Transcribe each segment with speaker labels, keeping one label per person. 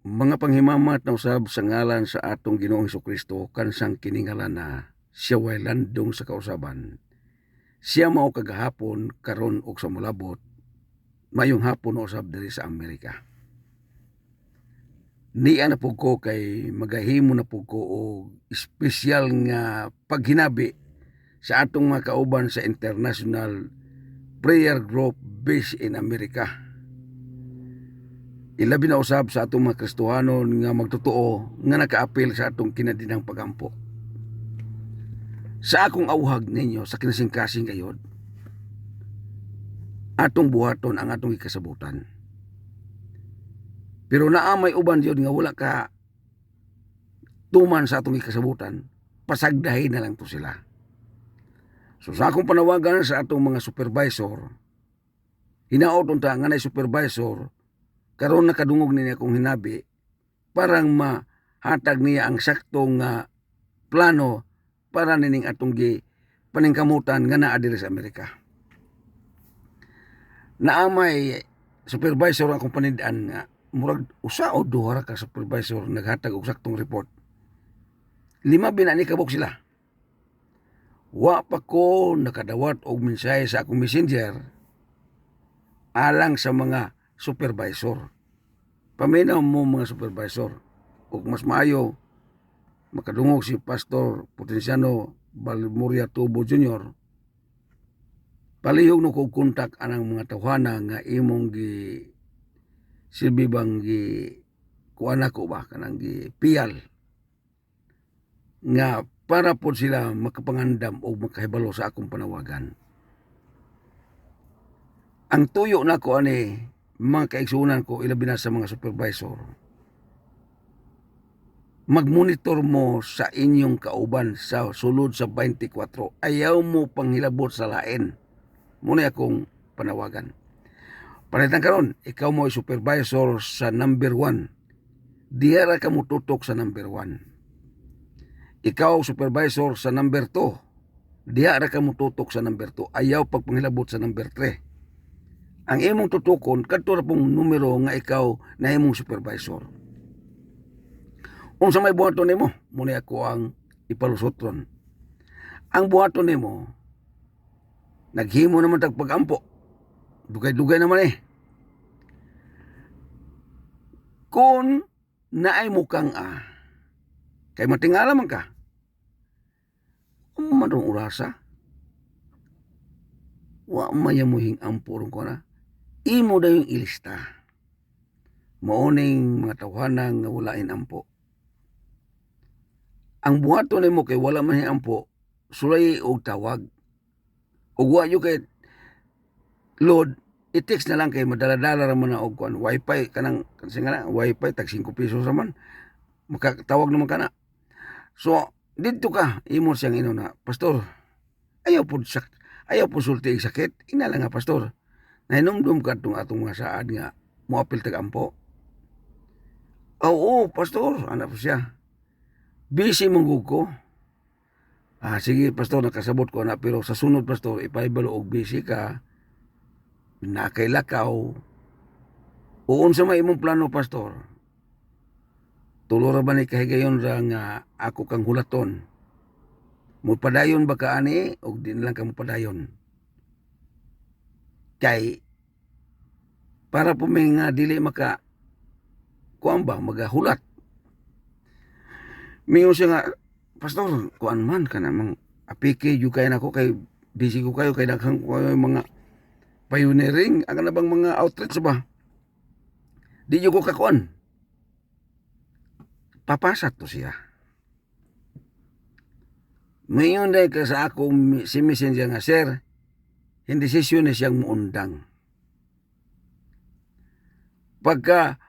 Speaker 1: Mga panghimamat na usab sa ngalan sa atong Ginoong Hesukristo kansang kiningalan na siya way landong sa kausaban. Siya mao kagahapon karon ug sa molabot mayong hapon usab diri sa Amerika. Niya na pug ko kay magahimo na pug ko og espesyal nga paghinabi sa atong mga kauban sa International Prayer Group based in America. Ilabi na usab sa atong mga Kristohanon nga magtotoo nga nakaapil sa atong kinadinang pagampo. Sa akong awhag ninyo sa kinasingkasing gayod, atong buhaton ang atong ikasabutan. Pero naamay uban yun nga wala ka tuman sa atong ikasabutan, pasagdahin na lang to sila. So sa akong panawagan sa atong mga supervisor, hinaot unta nga na supervisor karon nakadungog niya akong hinabi parang mahatag niya ang saktong plano para nining atong paningkamutan nga naa diri sa Amerika. Naamay supervisor akong panid-an nga murag usa o duha ka supervisor naghatag og saktong report. 5 binani kabuk sila. Wa pa ko nakadawat og mensahe sa akong messenger alang sa mga supervisor. Paminaw mo mga supervisor. Ug mas maayo makadungog si Pastor Potenciano Balmuria Tubo Jr. Palihog no kog kontak anang mga tawhana nga imong gi silbi bang gi kuana ko ba kanang gi piyal nga para po sila makapangandam o makahibalo sa akong panawagan. Ang tuyo na ko ani mga kaigsunan ko ilabi na sa mga supervisor. Magmonitor mo sa inyong kauban sa sulod sa 24. Ayaw mo panghilabot sa lain. Muna akong panawagan. Palitan karon, ikaw mo ay supervisor sa number 1. Diyara ka mo tutok sa number 1. Ikaw supervisor sa number 2. Diyara ka mo tutok sa number 2. Ayaw pagpanghilabot sa number 3. Ang imong tutukon kadto ra pong numero nga ikaw na imong supervisor. Unsa may buhaton nimo? Muna ako ang ipalusotron. Ang buhaton nimo naghimo naman tag pagampo. Dugay-dugay naman eh. Kung naay mo kang kay matingala man ka. Manong urasa. Wa mayamuhing ampurong ko na. Imo na yung ilista. Mauning mga tawhanang nga walain ampo. Ang buhaton nimo kay wala man ampo, sulay og tawag. Ug wa yu kay load, i-text na lang kay madala-dala ra man og kuan wifi kanang singala wifi tag 5 pesos ra man. Makatawag naman kana. So didto ka imo siyang inuna, pastor. Ayaw po sulti sakit. Ina lang nga pastor. Nahinumdum ka atong mga saad nga moapil tag ampo. Oo, pastor, ana po siya. Busy manggug ko. Sige pastor, nakasabot ko na pero sa sunod pastor ipaibalo og busy ka. Nakailakaw. Uon sa may imong plano pastor. Tulo ra ba ni kahigayon ra nga ako kang hulaton. Mupadayon ba ka ani o di lang ka mupadayon? Kay para po may nga dili maka kuan ba magahulat. Mingon siya nga, pastor, kuan man ka namang apike yu kay nako kay busy ko kayo kay daghang ko mga pioneering ang na bang mga outreach ba? Di yu ko kakuan. Papasat to siya. Mayon day ka sa ako si messenger nga, sir, hindi sesyon na siyang muundang. Pagka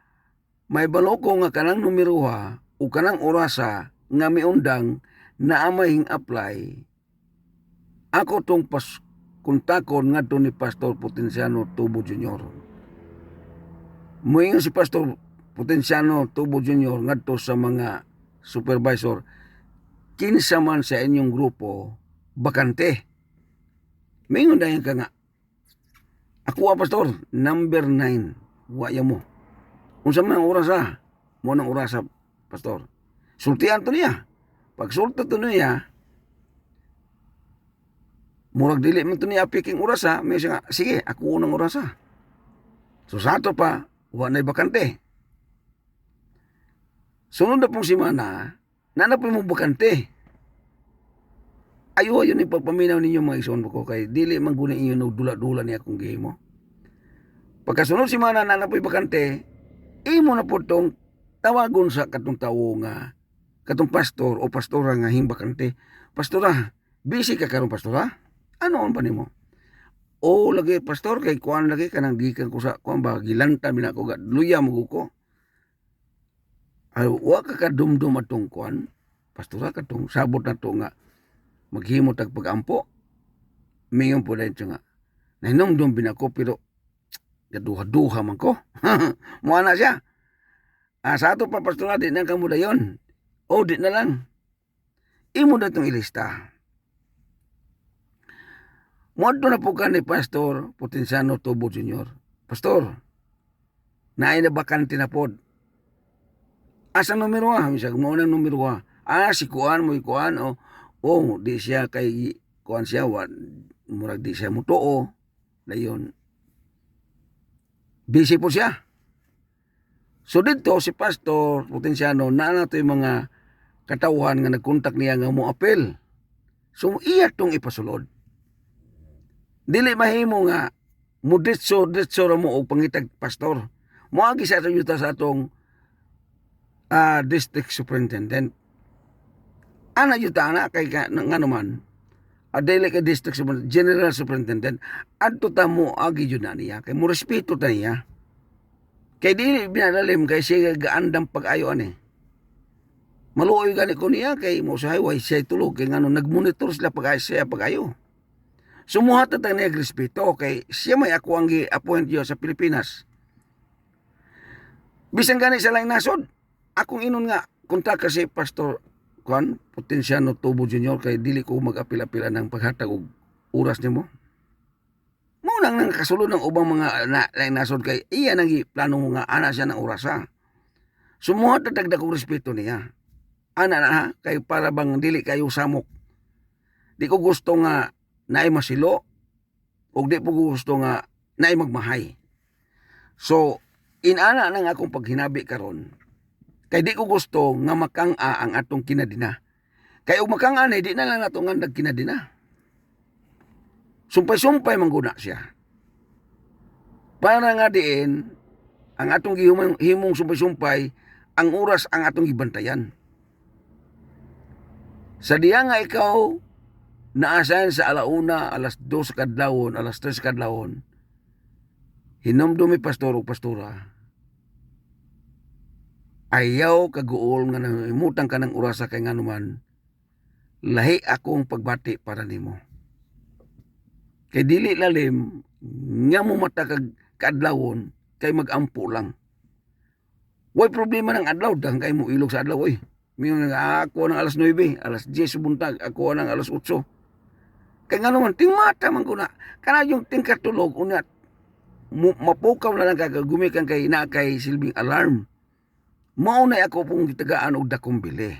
Speaker 1: may baloko nga kanang numero o kanang orasa nga miundang na amahing apply, ako tong kontakon nga to ni Pastor Potenciano Tubo Jr. Moingon si Pastor Potenciano Tubo Jr. ngadto sa mga supervisor, kinsa man sa inyong grupo bakante. Mingon dayon ka nga. Ako pastor, number 9. Waya mo. Unsa man ang oras mo nang orasa, pastor. Sultian to niya. Pag sulti to niya, murag dili man to niya piking orasa, may siya nga, sige, ako unang orasa. So sa ato pa, wa na'y bakante. Sunod na pong simana, nanapoy mo bakante. Ayo yun ipagpaminaw ninyo mga ison ko kay dili man guna inyo no dula-dula niya kung gihimo. Pagkasunod simana nanapoy bakante, imo na po tong tawagon sa katong tawo nga katong pastor o pastora nga himbakante. Pastora, busy ka karon pastora? Ano ang pa nimo? O lagi pastor kay kuan lagi kanang gikan ko sa kuan ba gilanta mina ko luya mo ko. Ay wa ka kadumdum atong kuan. Pastora katong sabot na to nga maghimo tag pagampo. Mingon po dahil nga. Nahinomdom binako pero gaduha-duha man ko. Muana siya. Sa ato pa pastora di na kamo dayon. O di na lang. Imo na itong ilista. Muadto na po ka ni Pastor Potensiano Tubo Jr. Pastor, naay na bakante na po. Asa numero 1? Misag mo na numero 1. Si kuan mo ikuan o di siya kay kuan siya murag di siya mutuo. Dayon. Busy po siya. So dito si Pastor Potensiano na nato yung mga katawhan nga nagkontak niya nga mo apel. So iya tong ipasulod. Dili mahimo nga muditso ra mo og pangitag pastor. Moagi sa yuta sa atong district superintendent. Ana yuta ana kay nga naman. Dili ka district superintendent, general superintendent. Adto ta mo agi yun na niya kay mo respeto ta niya. Kay dili binalalim kay siya gaandam pag-ayo ani. Maluoy gani ko niya kay mo sa highway siya tulog kay ngano nagmonitor sila pag-ayo. Sumuhat na tayo niya respeto kay siya may ako ang gi-appoint yo sa Pilipinas. Bisan gani sa laing nasod, akong inon nga kontak kasi Pastor Juan Potensiano Tubo Jr. kay dili ko mag-apila-apila ng paghatag og oras nimo. Mo nang kasulod ng ubang mga laing nasod kay iya nang plano mo nga ana siya ng orasa. Sumuhat na dagdag respeto niya. Ana na ha, kay para bang dili kayo samok. Di ko gusto nga naay masilo o di po gusto nga naay magmahay. So, inana nang akong paghinabi karon kay di ko gusto nga makang-a ang atong kinadina. Kay og makang-a na, di na lang nato nga nagkinadina. Sumpay-sumpay mangguna siya. Para nga diin, ang atong himong sumpay-sumpay, ang oras ang atong gibantayan. Sa diya nga ikaw, naasayan sa alauna, alas 2 kadlawon, alas 3 kadlawon, hinomdumi pastor o pastora, ayaw kaguol nga nangimutang ka ng orasa kay nga naman, lahi akong pagbati para nimo. Kay dili lalim, nga mo mata kadlawon, kay magampo lang. Way problema ng adlaw, dahang kay mo ilog sa adlaw, oy. Mingon nga ako ng alas 9, alas 10 buntag, ako ng alas 8. Kaya nga naman, tingmata man ko na. Kana yung tingkatulog, unat, mapukaw na lang kagagumikan kay nakay silbing alarm. Maunay ako pong gitagaan og dakong bili.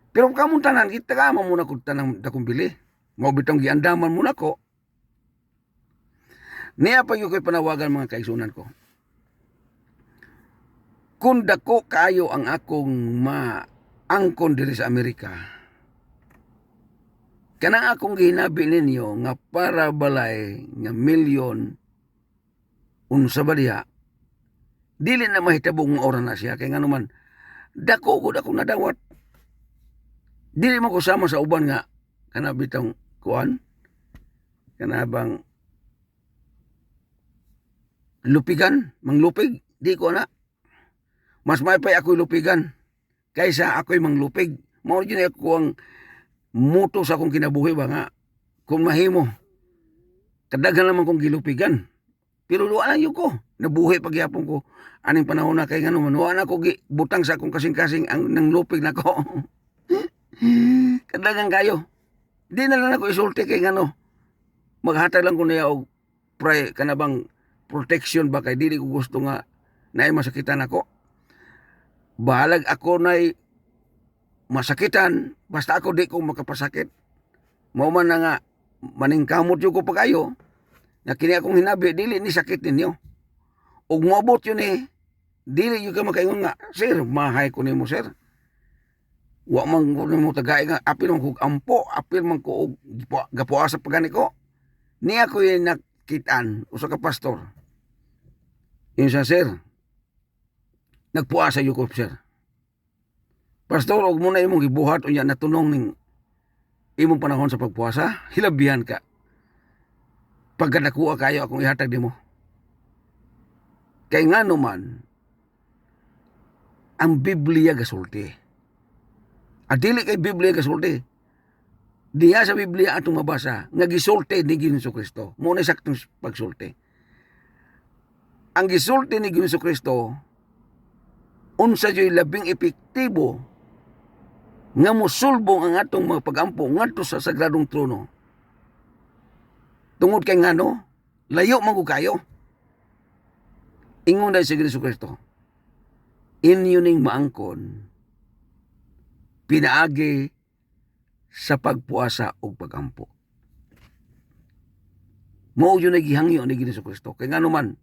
Speaker 1: Pero kamuntanan, gitagaan mo muna ko tanang dakong bili. Mao bitong giandaman muna ko. Niya pa yung ko'y panawagan mga kaisunan ko. Kung dako kayo ang akong maangkon diri sa Amerika, kanang akong gihinabi ninyo nga para balay nga milyon unsa ba diha, dili na mahitabong oras na siya kay nga naman dako gud ako nadawat. Dili mo ko sama sa uban nga kana bitong kuan kana bang lupigan, manglupig, di ko na. Mas maipay ako'y lupigan kaysa ako'y manglupig. Mao gyud ako ang muto sa akong kinabuhi ba nga kung mahimo kadaghan naman kong gilupigan. Pero luwa lang yun ko. Nabuhi pagyapon ko aning panahon na kay ngano man wa na ko butang sa akong kasing-kasing ang nang lupig na ko. Kadaghan kayo. Di na lang ako isulti kay ngano. Maghatag lang ko niya og kanabang protection ba kay dili ko gusto nga naay masakitan ako. bahalag ako na'y masakitan, basta ako di ko makapasakit. Mao man na nga, maningkamot yun ko pagayo, na kini akong hinabi, dili ni sakit ninyo. Ug moabot yun dili yun ka makaingon nga, sir, mahay ko nimo sir. Wa man ko nimo tagay nga, apil man kog ampo, apil man ko gapuasa pagani ko. Niya ko yung nakitaan, usa ka pastor. Yun siya, sir, nagpuasa yun ko, sir. Pastor, og muna imong gibuhat unya natunong ning imong panahon sa pagpuasa, hilabihan ka. Pagkanakuha kayo akong ihatag nimo. Kay nga naman, ang Biblia gasulti. Adili kay Biblia gasulti. Diya sa Biblia atong mabasa, nga gisulti ni Ginoong Kristo. Muna saktong pagsulti. Ang gisulti ni Ginoong Kristo, unsa joy labing epektibo nga mosulbong ang atong mga pagampo ngadto sa sagradong trono. Tungod kay ngano, layo man ko kayo. Ingon dahil sa Ginoong Kristo, inyo ning maangkon, pinaagi sa pagpuasa o pagampo. Mao yun nagihangyo ni Ginoong Kristo. Kaya nga naman,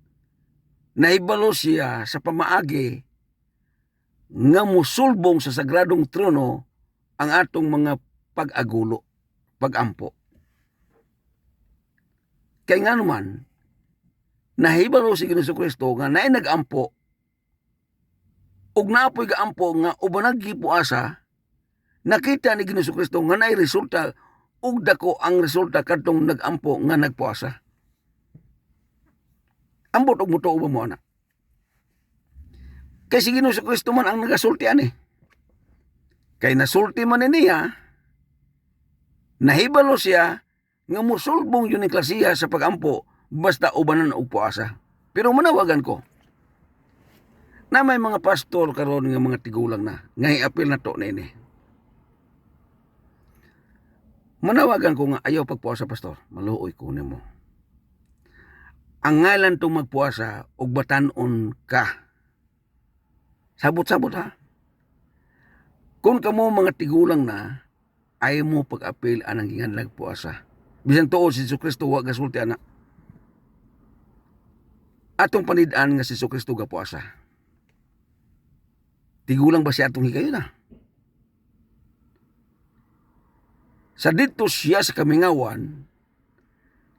Speaker 1: nahibalo siya sa pamaagi nga musulbong sa sagradong trono ang atong mga pag-agulo, pagampo. Kaya nga naman, nahibalo si Ginoong Kristo nga naay nagampo ug naapoy gaampo nga ubanag gipuasa, nakita ni Ginoong Kristo nga naay resulta ug dako ang resulta kadtong nagampo nga nagpuasa. Ambot og mutuo ba mo ana? Kay si Ginoong Kristo man ang nagasulti ani. Kay nasulti man niya, nahibalo siya nga musulbong yun ni klasiya sa pagampo basta ubanan og puasa. Pero manawagan ko na may mga pastor karon nga mga tigulang na nga iapil na to nini. Manawagan ko nga ayaw pagpuasa pastor, maluoy ko nimo. Ang ngalan tong magpuasa og batan-on ka. Sabot-sabot ha. Kung kamo mga tigulang na, ayaw mo pag-apil anang ginganlag puasa. Bisan tuod si Jesucristo wa gasulti ana. Atong panid-an nga si Jesucristo gapuasa. Tigulang ba siya atong higayon na? Sa dito siya sa kamingawan,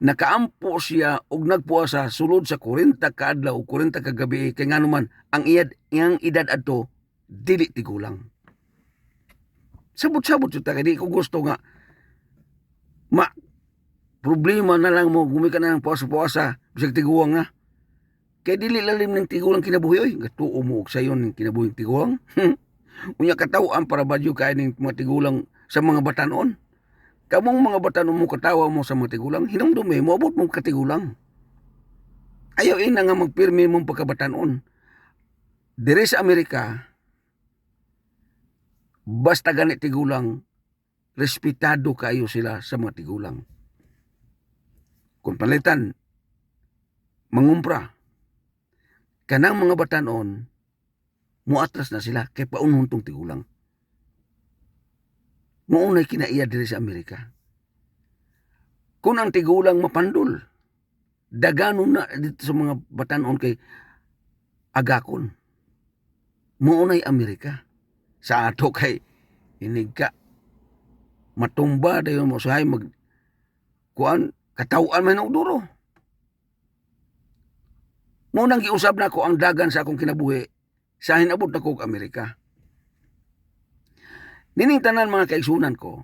Speaker 1: nakaampo siya og nagpuasa sulod sa 40 ka adlaw o 40 ka gabi kay nganuman ang iyang edad adto dili tigulang. Sabot-sabot jud ta kay di ko gusto nga problema na lang mo gumikan na ng puasa-puasa bisag tiguang nga. Kay dili lalim ng tigulang kinabuhi oy, gatuo mo og sayon ng kinabuhi tiguang. Unya kataw-an para badyo kay ning mga tigulang sa mga batanon. Kamong mga batanon mo katawa mo sa mga tigulang, hinumdumi mo abot mo katigulang. Ayaw ina nga magpirmi mong pagkabatanon. Diri sa Amerika, basta ganit tigulang, respetado kayo sila sa mga tigulang. Kung palitan, mangumpra, kanang mga batanon, muatras na sila kay paunhon tong tigulang. Maunay kinaiya diri sa Amerika. Kung ang tigulang mapandol, daganon na dito sa mga batanon kay agakon. Maunay Amerika. Sa ato kay inig ka matumba dayon mo sahay mag kuan katawan man og duro. Mo nang giusab na ko ang dagan sa akong kinabuhi sa hinabot na ko og Amerika. Nining tanan mga kaigsunan ko,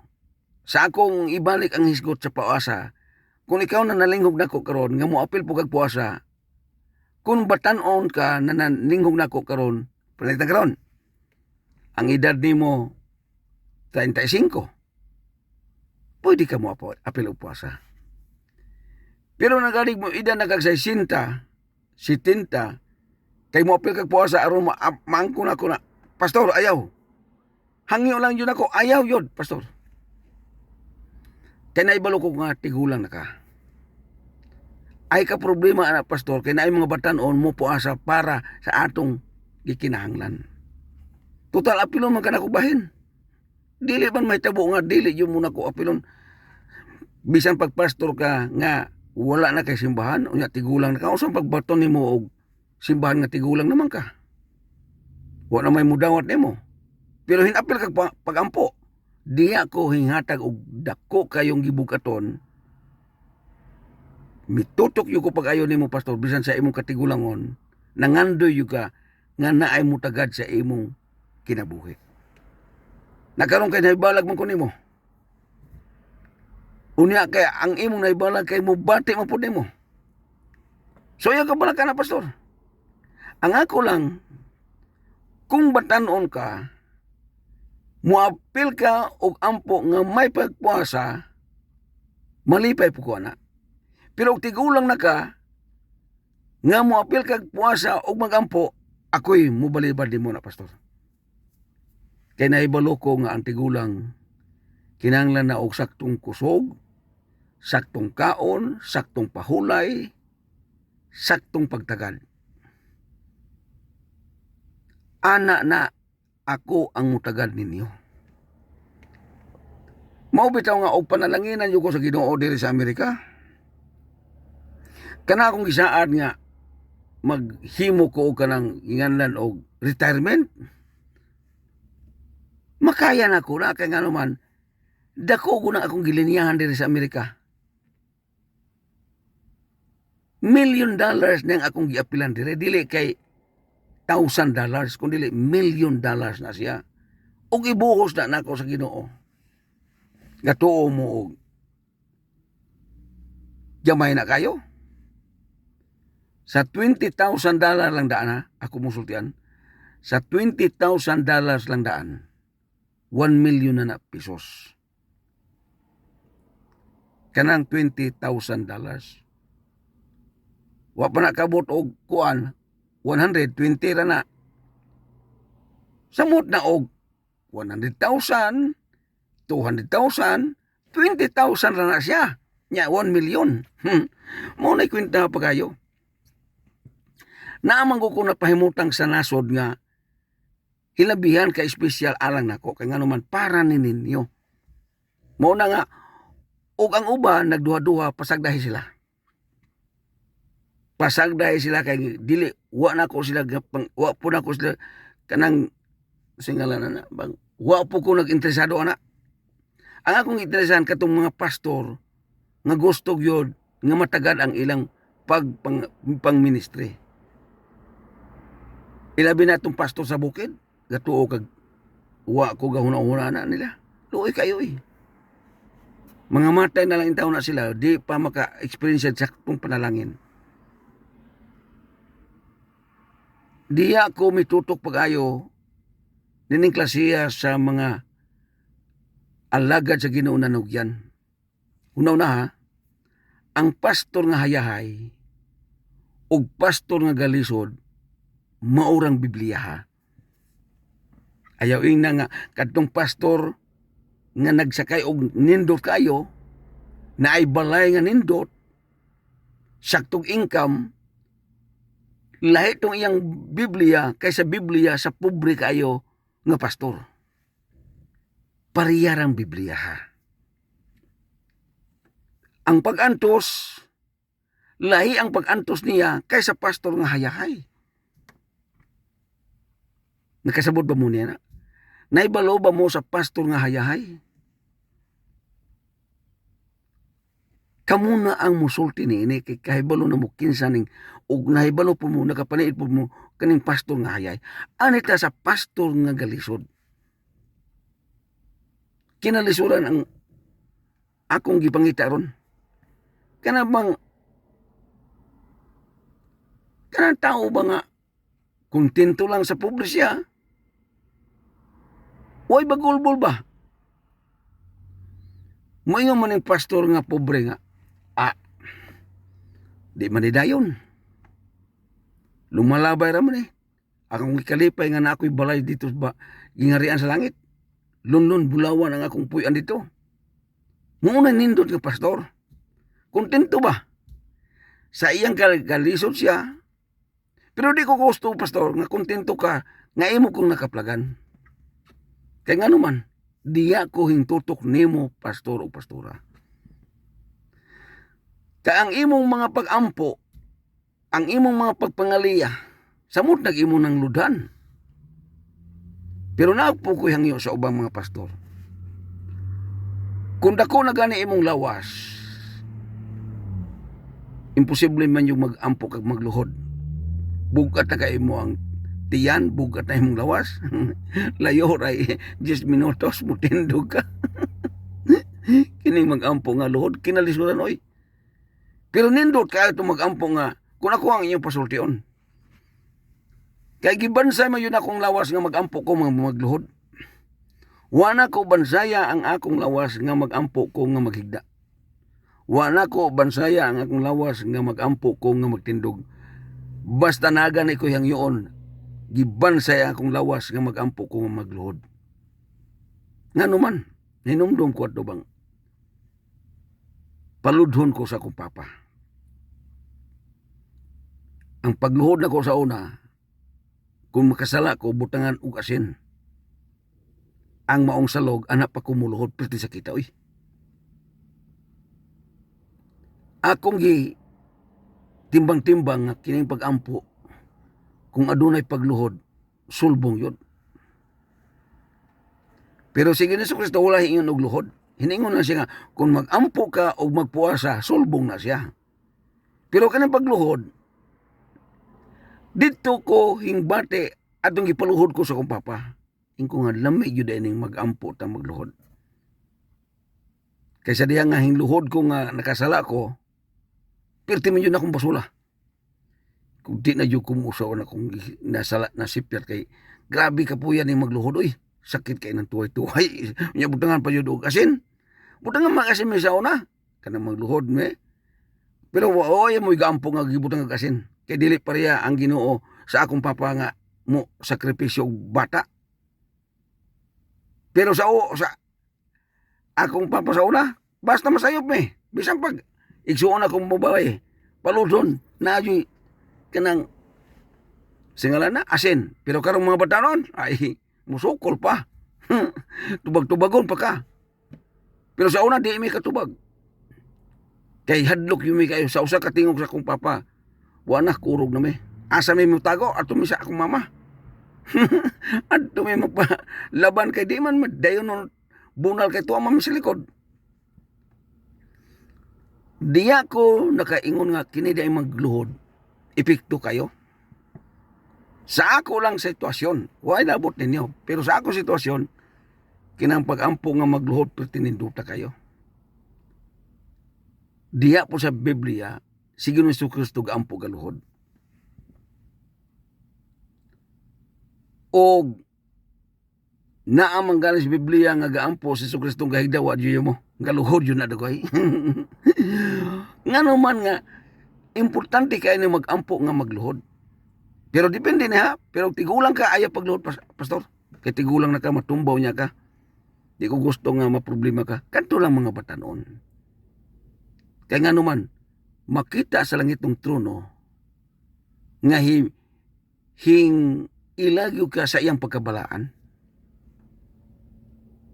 Speaker 1: sa akong ibalik ang hisgot sa puasa, kung ikaw na nalinghog nako karon nga moapil po kag puasa, kung batan-on ka na nalinghog nako karon, palita karon. Ang edad nimo 35. Pwede ka mo apil og puasa. Pero nagalig mo edad na kag 60, 70, kay mo apil kag puasa aron maangkon ako na, pastor ayaw. Hangyo lang yun ako, ayaw yun, pastor. Kaya naibalo ko nga tigulang na ka. Ay ka problema na, pastor, kaya naay mga batanon mo puasa para sa atong gikinahanglan. Total apilon man kana ko bahin. Dili man may tabo nga dili yung muna ko apilon. Bisan pag pastor ka nga wala na kay simbahan, unya tigulang na ka. Unsa pagbaton nimo og simbahan nga tigulang naman ka? Wala may mudawat nimo. Pero hinapil kag pagampo. Diya ko hingatag og dako kayong gibugaton. Mitutok yu ko pag-ayo nimo pastor bisan sa imong katigulangon. Nangandoy yu ka nga naay mo tagad sa imong kinabuhi. Nagkaroon kay naibalag man ko nimo. Unya kay ang imong naibalag kay mo bati man pud nimo. So yung kabalag ka na pastor. Ang ako lang kung batanon ka muapil ka og ampo nga may pagpuasa malipay po ko na. Pero og tigulang na ka nga muapil kag puasa og magampo ako'y mubalibad mo na pastor. Kay naibalo ko nga ang tigulang kinahanglan na og saktong kusog, saktong kaon, saktong pahulay, saktong pagtagad. Ana na ako ang mutagad ninyo. Mao bitaw nga og panalanginan yo ko sa Ginoo diri sa Amerika. Kana akong gisaad nga maghimo ko og kanang inganlan og retirement. Makaya na ko na kay ngano man dako ko na akong gilinyahan diri sa Amerika. $1 million na akong giapilan diri, dili kay $1,000 kundi $1 million na siya. Og ibuhos na nako sa Ginoo. Gatuo mo og gamay na kayo. Sa $20,000 lang daan ha, ako musultian. Sa $20,000 lang daan, 1 million na pesos. Kanang $20,000. Wa pa na kabot og kuan 120 ra na. Samot na og 100,000, 200,000, 20,000 ra na siya. Nya 1 million. Mo na kwenta pa kayo. Naamang ko napahimutang sa nasod nga hilabihan ka espesyal alang nako kay ngano man para ni ninyo. Mo na nga ug ang uban nagduha-duha pasagdahi sila. Pasagdahi sila kay dili wa na ko sila wa po na ko sila kanang singalan na bang wa po ko nag-interesado ana. Ang akong interesan katong mga pastor nga gusto gyud nga matagad ang ilang pang ministry. Ilabi na itong pastor sa bukid, gatuo kag wa ko gahuna-huna na nila. Luoy kayo eh. Mga matay na lang taon na sila, di pa maka-experience sa saktong panalangin. Di ako mitutok pag-ayo nining klasiya sa mga alagad sa Ginoo na nugyan. Una-una ha, ang pastor nga hayahay ug pastor nga galisod maurang Biblia ha. Ayaw ina nga kadtong pastor nga nagsakay og nindot kayo na ay balay nga nindot saktong income lahi tong iyang Biblia kaysa Biblia sa pobre kayo nga pastor. Pariyarang Biblia ha. Ang pag-antos lahi ang pag-antos niya kaysa pastor nga hayahay. Nakasabot ba mo niya na? Naibalo ba mo sa pastor nga hayahay? Kamu na ang musulti ni ini kay kahibalo na mo kinsaning ug nahibalo po mo nakapaniid po mo kaning pastor nga hayay. Anita sa pastor nga galisod. Kinalisuran ang akong gipangita ron. Kana tao ba nga kontento lang sa pobre siya? Way bagulbol ba? Moingon man yung pastor nga pobre nga. Di man dayon. Lumalabay ra man eh. Akong ikalipay nga na ako'y balay dito ba gingarian sa langit. Lunlun bulawan ang akong puyan dito. Muna nindot nga pastor. Kontento ba? Sa iyang kalisod siya. Pero di ko gusto pastor nga kontento ka nga imo kong nakaplagan. Kay nga naman, diya ko hintutok nimo pastor o pastora. Kay ang imong mga pag-ampo, ang imong mga pagpangaliya, samot nag-imo ng ludan. Pero naagpo ko hangyo sa ubang mga pastor. Kung dako na gani imong lawas, imposible man yung mag-ampo kag magluhod. Bugat na kay mo ang tiyan, bugat na imong lawas. Layo ray 10 minutos mo tindog ka. Kining mag-ampo nga luhod, kinalisuran oy. Pero nindot kayo itong mag-ampo nga, kung ako ang inyong pasultion. Kaya gibansay man yun akong lawas nga mag-ampo ko mga magluhod. Wana ko bansaya ang akong lawas nga mag-ampo ko nga maghigda. Wana ko bansaya ang akong lawas nga mag-ampo ko nga magtindog. Basta nagan ko yang yun, gibansay akong lawas nga mag-ampo ko nga magluhod. Nga naman, ninumdum ko ato bang paludhon ko sa akong papa. Ang pagluhod na ko sa una, kung makasala ko, butangan og asin. Ang maong salog, anak pa kumuluhod, pwede sa kita, uy. Akong timbang-timbang nga kining pag-ampo, kung adunay pagluhod, sulbong yun. Pero sige na sa Kristo, wala hingon og luhod. Hiningon na siya nga, kung mag-ampo ka o magpuasa, sulbong na siya. Pero kanang pagluhod, dito ko hingbate atong gipaluhod ko sa akong papa. Ingko nga lamig yun ning mag-ampo ta magluhod. Kaysa diha nga hingluhod ko nga nakasala ko, pirti man yun akong basula. Kung di na yun kumusaw na kung nasala, nasipyat kay grabe ka po yan yung magluhod. Uy, sakit kay ng tuway-tuway. Nya butangan pa yun og asin. Butangan mag-asin may sauna. Kanang magluhod me. Pero oy mo igampo nga gibutang og asin. Kay dili pareha ang Ginoo sa akong papa nga mo sakripisyo og bata. Pero sa akong papa sa una, basta masayop me. Bisan pag igsuon akong babae, paludon na ayoy kanang singalan na asin. Pero karong mga batanon, ay musukol pa. Tubag-tubagon pa ka. Pero sa una di mi katubag. Kay hadlok yumi kayo sa usa ka tingog sa akong papa. Wana kurog na me. Asa may mutago ato mi sa akong mama. Ato may magpalaban kay di man dayon bunal kay tuwa mami sa likod. Diya ko nakaingon nga kini day magluhod. Epekto kayo. Sa ako lang sitwasyon, why nabot ninyo? Pero sa ako sitwasyon, kinang pag-ampo nga magluhod pero tininduta kayo. Diya po sa Biblia, sige ni Hesus Kristo gaampo galuhod. O naamang galing sa Biblia nga gaampo si Hesus Kristo gahigda wa diyo mo. Galuhod yun na dagoy. Nga naman nga, importante kayo na mag-ampo nga magluhod. Pero depende na ha. Pero tigulang ka, ayaw pagluhod, pastor. Kaya tigulang na ka, matumbaw niya ka. Di ko gusto nga maproblema ka. Kanto lang mga batanon. Kaya nga naman, makita sa langit ng trono, nga ilagyo ka sa iyang pagkabalaan.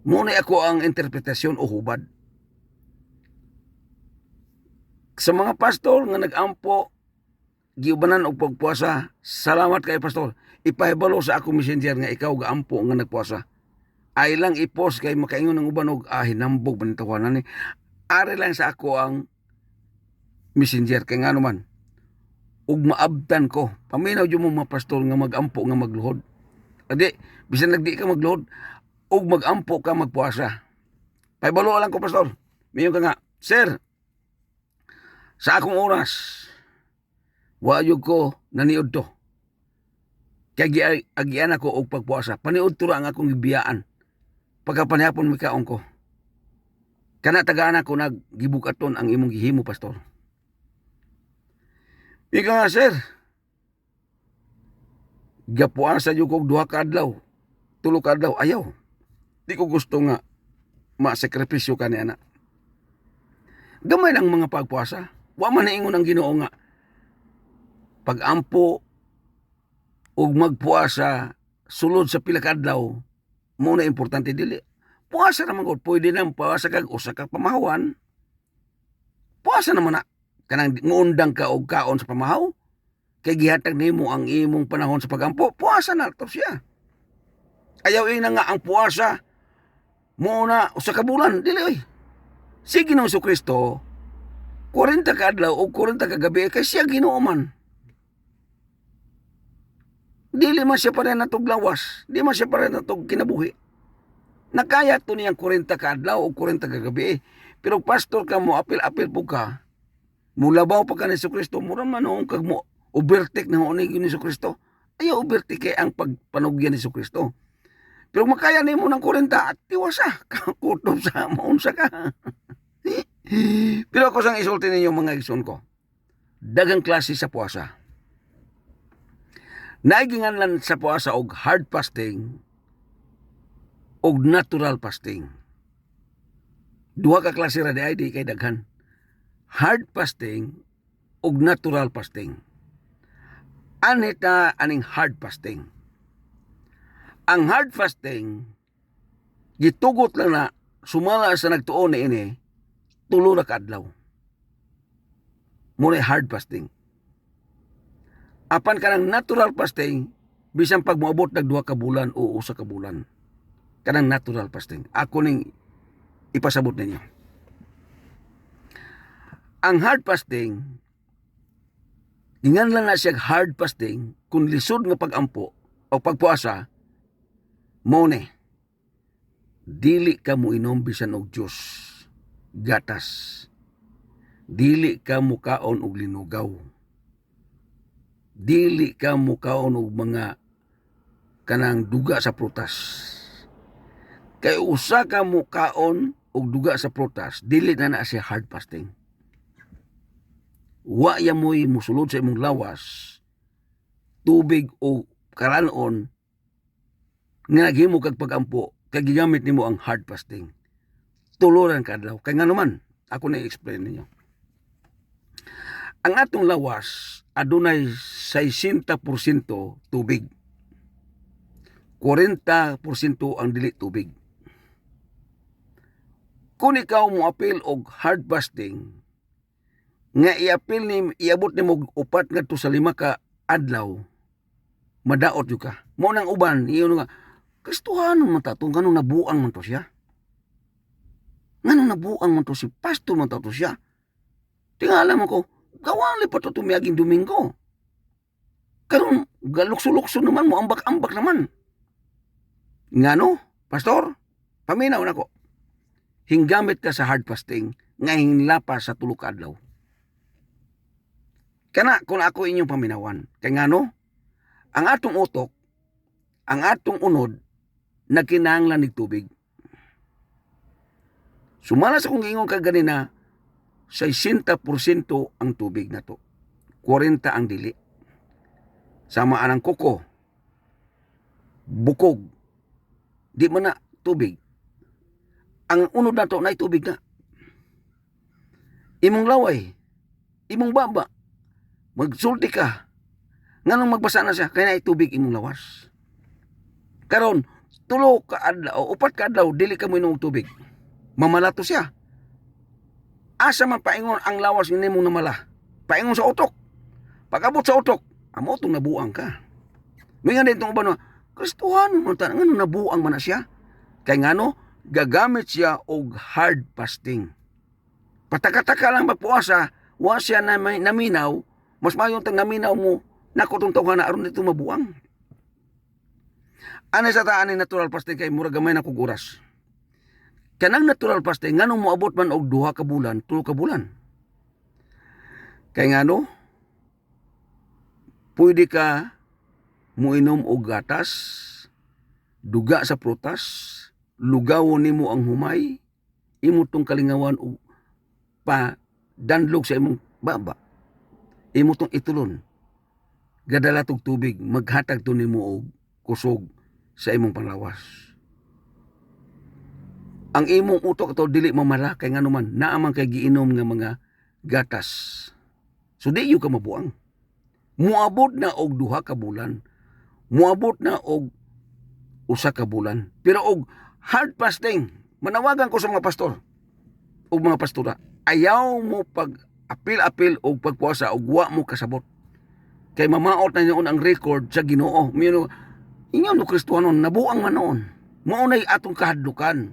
Speaker 1: Muna ako ang interpretasyon o hubad. Sa mga pastor nga nag-ampo, giubanan og pagpuasa, salamat kay pastor. Ipahibalo sa ako messenger nga ikaw gaampo nga nagpuasa. Ay lang i-post kay makaingon ng uban og hinambog bantawanan ni. Ari lang sa ako ang messenger kay nga naman. Ug maabtan ko. Paminaw jud mo mga pastor nga magampo nga magluhod. Adi, bisan nagdi ka magluhod, ug magampo ka magpuasa. Pahibalo lang ko pastor. Mayon ka nga, sir, sa akong oras, wayog ko naniud to. Kaya agian ako og pagpuasa. Paniud to ang akong gibiyaan. Pagkapanihapon mi kaon ko. Kana tagaan ako naggibukaton ang imong gihimo, pastor. Ika nga, sir. Gapuasa yung kong 2 ka adlaw. 3 ka adlaw. Ayaw. Di ko gusto nga masakripisyo ka ni anak. Gamay lang mga pagpuasa. Wa man naingon ang Ginoo nga pag-ampo ug magpuasa sulod sa pila ka adlaw mo na importante dili. Puasa naman gud, pwede nang puasa kag usa ka pamahawan. Puasa naman na kanang ngundang ka og kaon sa pamahaw. Kay gihatag nimo ang imong panahon sa pagampo, puasa na to siya. Ayaw ina nga ang puasa mo na usa ka bulan dili oy. Si Ginoong Kristo 40 ka adlaw o 40 ka gabi kay siya Ginoo man. Dili man siya pa rin natog lawas, di man siya pa rin natog kinabuhi. Nakaya to niyang 40 ka adlaw o 40 ka gabi. Pero pastor ka mo, apil-apil po ka, mulabaw pa ka ni Kristo, mura man noong kag mo overtake na hunig ni Kristo. Ayaw overtake kay ang pagpanugyan ni Kristo. Pero makaya nimo ng 40 at tiwasa, kutob sa maunsa ka. Pero ako sang isulti ninyo mga igsoon ko, dagang klase sa puasa. Naiginganlan sa puasa og hard fasting og natural fasting. Duha ka klase ra di kay daghan. Hard fasting og natural fasting. Anita aning hard fasting. Ang hard fasting gitugot lang na sumala sa nagtuon ni ini 3 na kadlaw. Muna hard fasting. Apan kanang natural fasting bisan pag moabot nag 2 ka bulan o 1 ka bulan. Kanang natural fasting. Ako ning ipasabot ninyo. Ang hard fasting ingan lang na siya hard fasting kung lisod nga pagampo o pagpuasa mo ne dili ka mo inom bisan og juice, gatas. Dili ka mo kaon og linugaw. Dili ka mo kaon og mga kanang duga sa prutas. Kay usa ka mo kaon og duga sa prutas, dili na siya hard fasting. Wa ya mo'y musulod sa imong lawas, tubig o karanon nga naghimo kag pagampo kay gigamit nimo ang hard fasting. 3 ka adlaw. Kay nga naman, ako na i-explain ninyo. Ang atong lawas adunay 60% tubig. 40% ang dili tubig. Kung ikaw mo apil og hard fasting, nga iapil ni iabot nimo 4 ngadto sa 5 ka adlaw, madaot jud ka. Mo nang uban iyon nga Kristohanon man ta tong ganong nabuang man to siya. Nganong nabuang man to si pastor man to siya. Tingala mo ko, gawali pa to tumiyaging Domingo. Karon galukso-lukso naman mo, ambak-ambak naman. Ngano, pastor, paminaw nako. Hinggamit ka sa hard fasting nga hinlapa sa 3 ka adlaw. Kana kung ako inyong paminawan. Kay ngano, ang atong utok, ang atong unod, nagkinahanglan ng tubig. Sumala sa kong ingon kaganina, 60% ang tubig na to. 40 ang dili. Sama anang kuko, bukog, di man na tubig. Ang unod na to na tubig na. Imong laway, imong baba, magsulti ka. Nganong magbasa na siya, kaya na tubig imong lawas. Karon 3 ka adlaw o 4 ka adlaw dili ka mo inom tubig. Mamala to siya. Asa man paingon ang lawas ni mong namala? Paingon sa utok. Pag-abot sa utok, amo tong nabuang ka. Mingan din tong uban, Kristohanon man ta, ngano nabuang man na siya? Kay ngano gagamit siya og hard fasting. Pataka-taka lang magpuasa, wa siya na naminaw, mas mayon tang naminaw mo nako tong tawhan na aron dito mabuang. Ano sa taan ni natural fasting kay mura gamay na kog oras. Kanang natural fasting nganong moabot man og 2 ka bulan, 3 ka bulan. Kay ngano pwede ka muinom og gatas, duga sa prutas, lugawon nimo ang humay, imo tong kalingawan og pa danlog sa imong baba. Imo tong itulon. Gadala tog tubig, maghatag to nimo og kusog sa imong panglawas. Ang imong utok to dili mamala kay ngano man naaman kay giinom nga mga gatas. So di yu ka mabuang. Muabot na og 2 ka bulan. Muabot na og usa ka bulan. Pero og hard fasting, manawagan ko sa mga pastor o mga pastora, ayaw mo pag apil-apil o pagpuasa og wa mo kasabot. Kay mamaot na niyon ang record sa Ginoo. Mino, inyo no Kristiyanon, nabuang man noon. Maunay atong kahadlukan.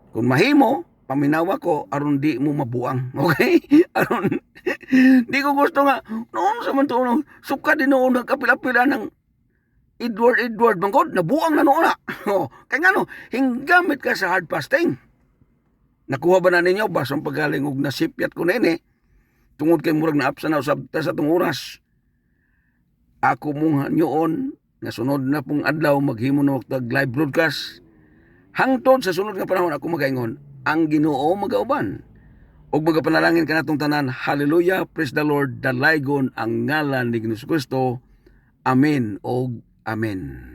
Speaker 1: Kung mahimo, paminawa ko, aron di mo mabuang. Okay? Aron, di ko gusto nga, noon sa man to, suka din noon, nagkapil-apila ng Edward Bangkod, nabuang na noon na. Kaya nga no, hinggamit ka sa hard fasting. Nakuha ba na ninyo? Basang pagaling og nasipyat ko na ini. Tungod kay murag naapsa na usab ta sa tong oras. Ako mong hanyoon nga sunod na pong adlaw maghimo na og live broadcast. Hangtod sa sunod nga panahon ako magaingon, ang Ginoo magauban. Og magapanalangin kanatong tanan, hallelujah, praise the Lord, dalaygon ang ngalan ni Kristo. Amen og amen.